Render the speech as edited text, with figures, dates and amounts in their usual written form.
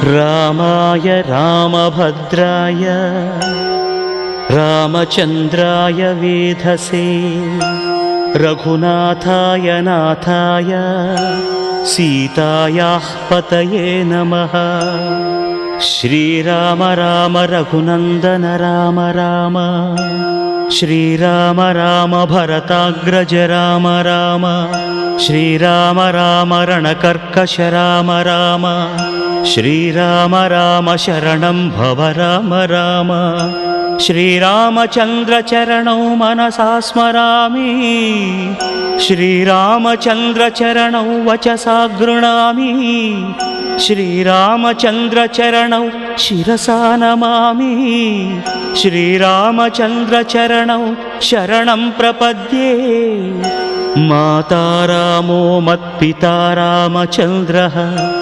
रामाय रामभद्राय रामचन्द्राय वेधसे रघुनाथाय नाथाय सीतायाः पतये नमः। श्रीराम राम रघुनन्दन राम राम श्रीराम राम भरताग्रज राम राम श्रीराम राम रणकर्कश राम राम श्रीराम राम शरणं भव राम राम। श्रीरामचन्द्र चरणौ मनसा स्मरामि श्रीरामचन्द्र चरणौ वचसा गृह्णामि श्रीरामचन्द्र चरणौ शिरसा नमामि श्रीरामचन्द्र चरणौ शरणं प्रपद्ये। माता रामो मत्पिता रामचन्द्रः